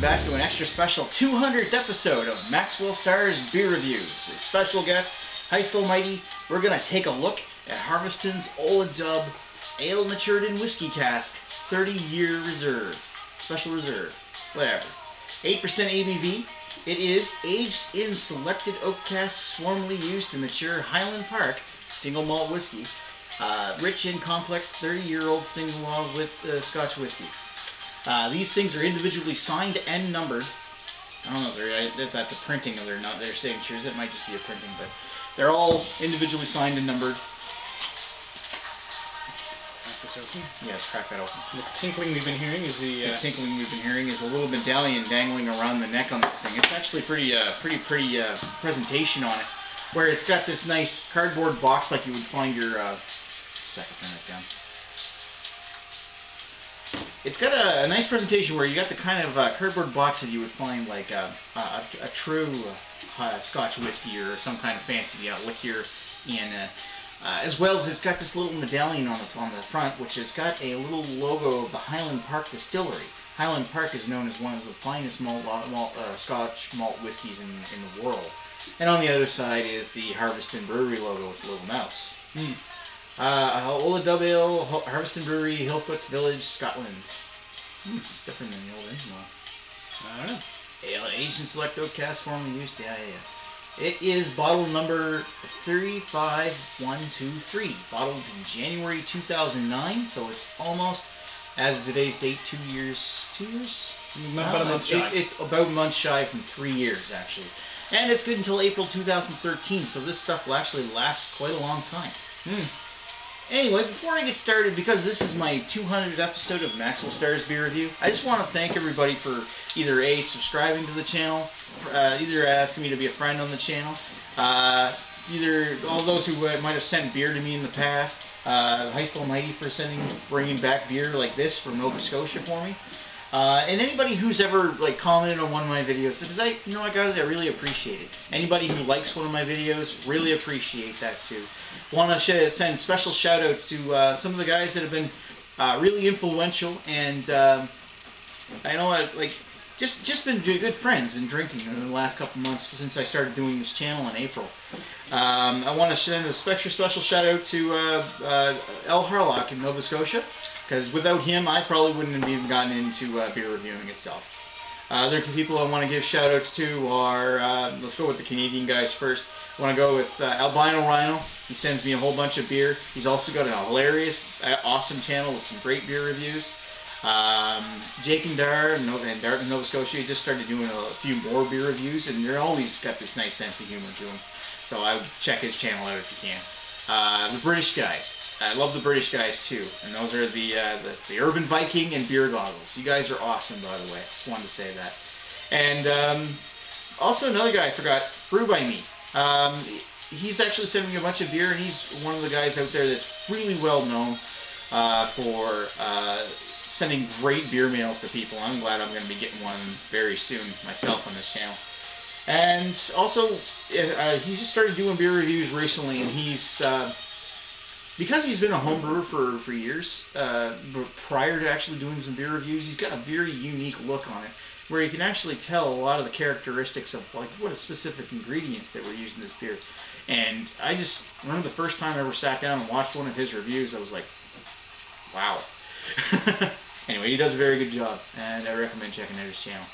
back to an extra special 200th episode of Maxwell Starr's Beer Reviews. With special guest, Harviestoun Almighty. We're going to take a look at Harviestoun Ola Dubh Ale Matured in Whiskey Cask, 30-year reserve. Special reserve. Whatever. 8% ABV. It is aged in selected oak casks formerly used to mature Highland Park single malt whiskey. Rich and complex 30-year-old single malt with Scotch whiskey. These things are individually signed and numbered. I don't know if that's a printing of their signatures. It might just be a printing, but they're all individually signed and numbered. Yes, crack that open. The tinkling we've been hearing is the tinkling we've been hearing is a little medallion dangling around the neck on this thing. It's actually pretty presentation on it, where it's got this nice cardboard box like you would find your. Second, turn it down. It's got a nice presentation where you got the kind of cardboard box that you would find like a true Scotch whiskey or some kind of fancy liqueur in. As well as it's got this little medallion on the front, which has got a little logo of the Highland Park Distillery. Highland Park is known as one of the finest Scotch malt whiskies in the world. And on the other side is the Harviestoun Brewery logo with the little mouse. Ola Dubh Ale, Harviestoun Brewery, Hillfoots Village, Scotland. It's different than the old Innsmouth. I don't know. Ale aged in select oak cask formerly used. Yeah. It is bottle number 35123, bottled in January 2009, so it's almost, as of today's date, 2 years? About a month shy. It's about a month shy from 3 years, actually. And it's good until April 2013, so this stuff will actually last quite a long time. Anyway, before I get started, because this is my 200th episode of Maxwell Starr's Beer Review, I just want to thank everybody for either A, subscribing to the channel, either asking me to be a friend on the channel, either all those who might have sent beer to me in the past, Harviestoun Almighty for bringing back beer like this from Nova Scotia for me, and anybody who's ever commented on one of my videos, because guys, I really appreciate it. Anybody who likes one of my videos, really appreciate that too. Want to send special shout outs to some of the guys that have been really influential, and I know just been good friends in drinking in the last couple months since I started doing this channel in April. I want to send a special shout out to Elharlock in Nova Scotia, because without him I probably wouldn't have even gotten into beer reviewing itself. Other people I want to give shout outs to are, let's go with the Canadian guys first. I want to go with Albino Rhino. He sends me a whole bunch of beer. He's also got a hilarious, awesome channel with some great beer reviews. Jakeanddar in Nova Scotia, he just started doing a few more beer reviews, and they're always got this nice sense of humor to them. So I would check his channel out if you can. The British guys. I love the British guys too, and those are the Urban Viking and Beer Goggles. You guys are awesome, by the way. Just wanted to say that. And also another guy I forgot, BrewByMe. He's actually sent me a bunch of beer, and he's one of the guys out there that's really well known for sending great beer mails to people. I'm glad I'm going to be getting one very soon myself on this channel. And also, he just started doing beer reviews recently, and he's because he's been a home brewer for years, prior to actually doing some beer reviews, he's got a very unique look on it, where you can actually tell a lot of the characteristics of what specific ingredients that were used in this beer. And I just remember the first time I ever sat down and watched one of his reviews, I was like, wow. Anyway, he does a very good job, and I recommend checking out his channel.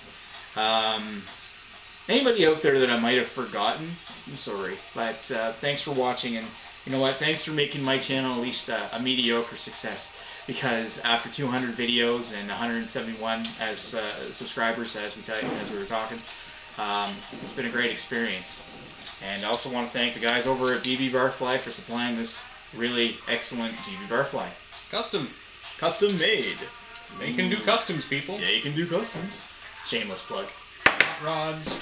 Anybody out there that I might have forgotten, I'm sorry, but thanks for watching, and you know what, thanks for making my channel at least a mediocre success, because after 200 videos and 171 as subscribers, as we were talking, it's been a great experience. And I also want to thank the guys over at BB Barfly for supplying this really excellent BB Barfly. Custom made. They can do customs, people. Yeah, you can do customs. Shameless plug. Hot rods.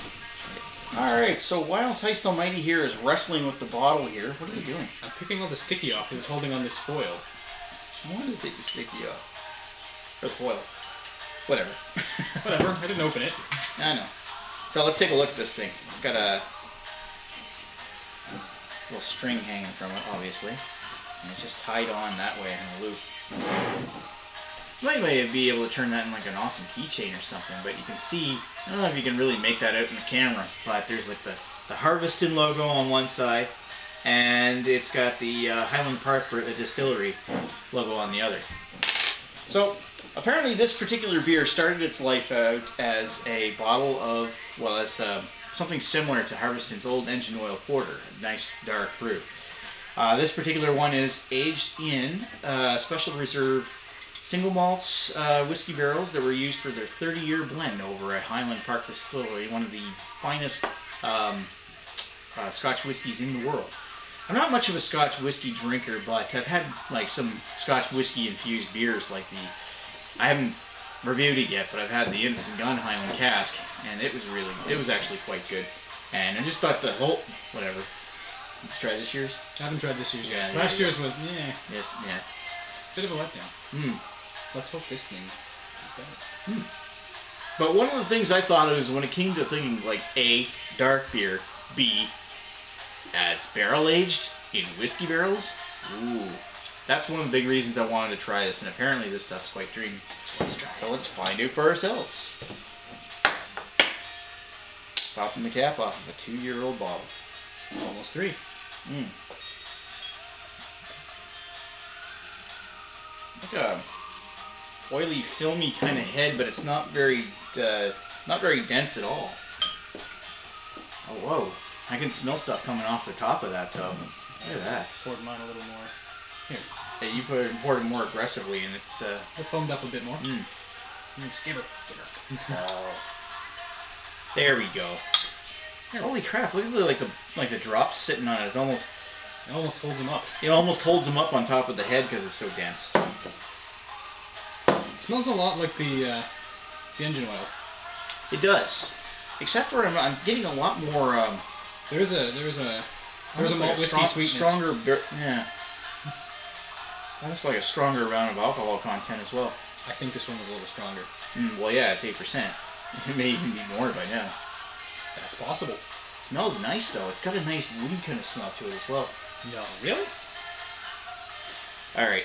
Alright, so while Harviestoun Almighty here is wrestling with the bottle here, what are you doing? I'm picking all the sticky off. He was holding on this foil. I wanted to take the sticky off. Or the foil. Whatever. Whatever, I didn't open it. I know. So let's take a look at this thing. It's got a little string hanging from it, obviously. And it's just tied on that way in a loop. You might be able to turn that in like an awesome keychain or something, but you can see, I don't know if you can really make that out in the camera, but there's like the Harviestoun logo on one side, and it's got the Highland Park Distillery logo on the other. So, apparently this particular beer started its life out as a bottle of, well, as something similar to Harviestoun's Old Engine Oil Porter, a nice dark brew. This particular one is aged in special reserve single malts whiskey barrels that were used for their 30-year blend over at Highland Park Distillery, one of the finest Scotch whiskies in the world. I'm not much of a Scotch whiskey drinker, but I've had like some Scotch whiskey infused beers, like I haven't reviewed it yet, but I've had the Innocent Gun Highland Cask, and it was actually quite good. And I just thought the whole, whatever. Did you try this year's? I haven't tried this year's yet. Yeah, Last year's was, yeah. Yes, yeah. Bit of a letdown. Let's hope this thing is better. But one of the things I thought of is when it came to thinking like A, dark beer, B, it's barrel aged in whiskey barrels. Ooh, that's one of the big reasons I wanted to try this, and apparently this stuff's quite dreamy. Let's try. So let's find out for ourselves. Popping the cap off of a 2-year-old bottle. Almost 3. Like a oily, filmy kind of head, but it's not very dense at all. Oh, whoa. I can smell stuff coming off the top of that, though. Look at that. Poured mine a little more. Here. Yeah, you poured it more aggressively, and it's... It foamed up a bit more. Skimmer. Oh. There we go. Holy crap, look at the drops sitting on it. It almost holds them up. It almost holds them up on top of the head because it's so dense. It smells a lot like the engine oil. It does. Except for I'm getting a lot more... There was a malt whiskey sweetness. Stronger beer, yeah. Almost like a stronger amount of alcohol content as well. I think this one was a little stronger. Well, yeah, it's 8%. It may even be more by now. That's possible. Smells nice though. It's got a nice woody kind of smell to it as well. No, really? All right.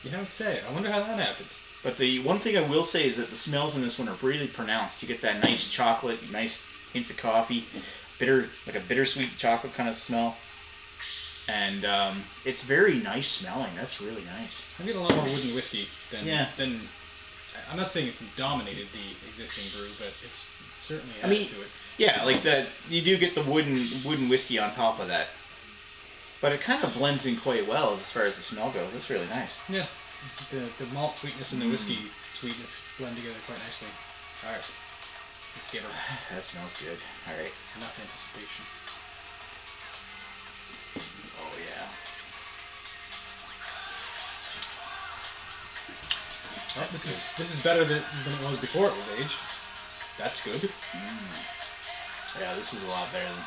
You don't say. I wonder how that happened. But the one thing I will say is that the smells in this one are really pronounced. You get that nice chocolate, nice hints of coffee, like a bittersweet chocolate kind of smell. And it's very nice smelling. That's really nice. I get a lot more wooden whiskey than I'm not saying it dominated the existing brew, but it's certainly added to it. Yeah, like that. You do get the wooden whiskey on top of that, but it kind of blends in quite well as far as the smell goes. It's really nice. Yeah, the malt sweetness and the whiskey sweetness blend together quite nicely. All right, let's give her. That smells good. All right, enough anticipation. Oh yeah. This is better than it was before it was aged. That's good. Yeah, this is a lot better than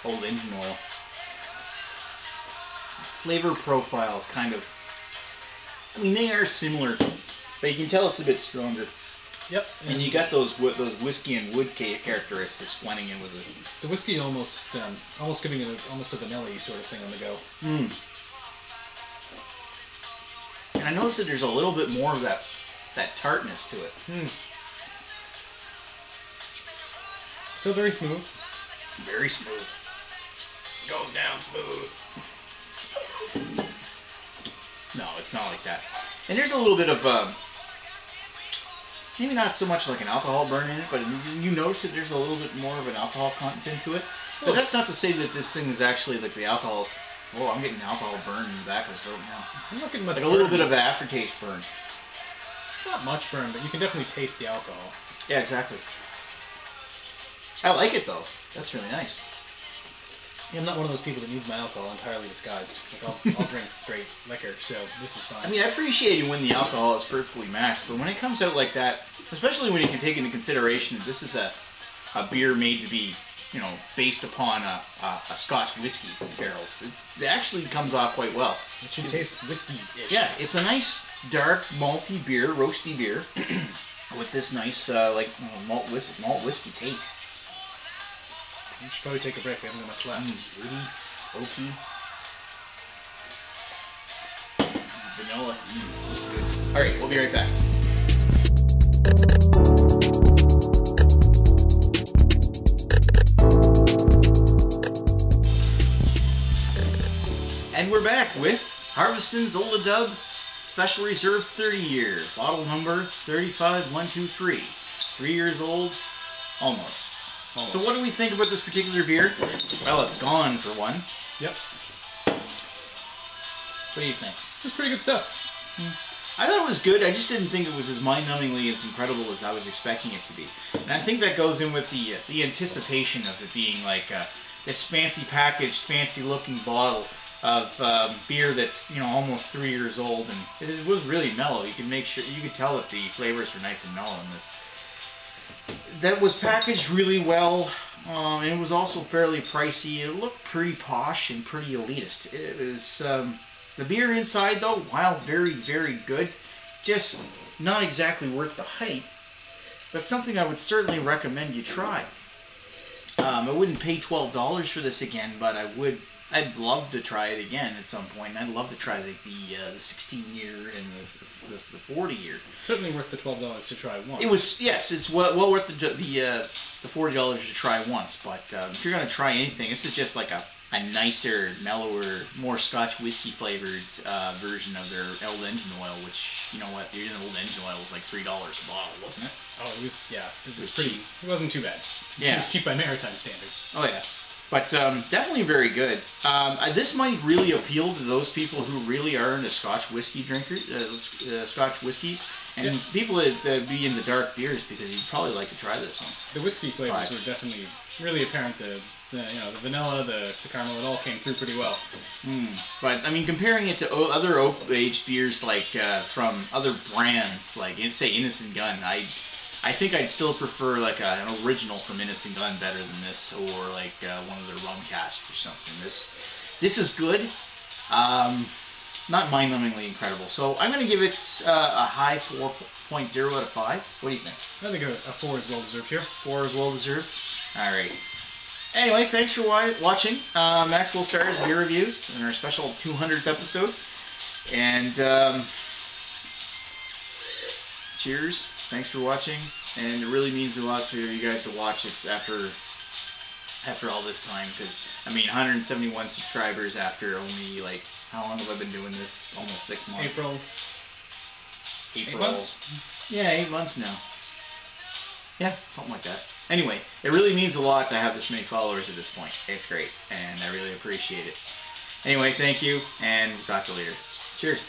the old engine oil. Flavor profile is kind of... I mean, they are similar, but you can tell it's a bit stronger. Yep. And you got those whiskey and wood characteristics blending in with it. The whiskey almost giving it almost a vanilla-y sort of thing on the go. And I noticed that there's a little bit more of that tartness to it. Still very smooth. Very smooth. Goes down smooth. No, it's not like that. And there's a little bit of, maybe not so much like an alcohol burn in it, but you notice that there's a little bit more of an alcohol content to it. But that's not to say that this thing is actually like the alcohol's... Oh, I'm getting alcohol burn in the back of the throat now. I'm not getting much like a little bit of aftertaste burn. Not much burn, but you can definitely taste the alcohol. Yeah, exactly. I like it though. That's really nice. Yeah, I'm not one of those people that needs my alcohol entirely disguised. Like I'll drink straight liquor, so this is fine. I mean, I appreciate it when the alcohol is perfectly masked, but when it comes out like that, especially when you can take into consideration that this is a beer made to be, you know, based upon a Scotch whiskey barrels, it actually comes off quite well. It should taste whiskey-ish. Yeah, it's a nice dark malty beer, roasty beer, with this nice like malt whiskey taste. We should probably take a break. We haven't got much left. Woody, oaky, vanilla. That's good. All right, we'll be right back. And we're back with Harviestoun Ola Dubh Special Reserve 30 year. Bottle number 35123. 3 years old, almost. So what do we think about this particular beer? Well, it's gone for one. Yep. What do you think? It's pretty good stuff. I thought it was good. I just didn't think it was as mind-numbingly as incredible as I was expecting it to be. And I think that goes in with the anticipation of it being like this fancy packaged, fancy-looking bottle of beer that's, you know, almost 3 years old, and it was really mellow. You could tell that the flavors were nice and mellow in this. That was packaged really well, and it was also fairly pricey. It looked pretty posh and pretty elitist. It was the beer inside, though, while very, very good, just not exactly worth the hype, but something I would certainly recommend you try. I wouldn't pay $12 for this again, but I'd love to try it again at some point. And I'd love to try the 16-year and the 40-year. Certainly worth the $12 to try once. It was, yes, it's well worth the $40 to try once. But if you're going to try anything, this is just like a nicer, mellower, more Scotch whiskey flavored version of their Old Engine Oil, which, you know what, the Old Engine Oil was like $3 a bottle, wasn't it? Oh, it was, yeah, it was pretty, it wasn't too bad. Yeah. It was cheap by maritime standards. Oh, yeah. But definitely very good. This might really appeal to those people who really are into Scotch whiskey drinkers, Scotch whiskeys, and people that be into dark beers, because you'd probably like to try this one. The whiskey flavors were definitely really apparent. The vanilla, the caramel, it all came through pretty well. But I mean, comparing it to other oak-aged beers like from other brands, like say Innocent Gun, I think I'd still prefer like an original from Innocent Gun better than this, or like one of their rum casks or something. This is good, not mind-numbingly incredible. So I'm going to give it a high 4.0 out of 5. What do you think? I think a 4 is well deserved here. 4 is well deserved. All right. Anyway, thanks for watching Maxwell Starr's beer reviews in our special 200th episode, and cheers. Thanks for watching, and it really means a lot for you guys to watch it after all this time, because, I mean, 171 subscribers after only, like, how long have I been doing this? Almost 6 months. April. 8 months? Yeah, 8 months now. Yeah, something like that. Anyway, it really means a lot to have this many followers at this point. It's great, and I really appreciate it. Anyway, thank you, and we'll talk to you later. Cheers.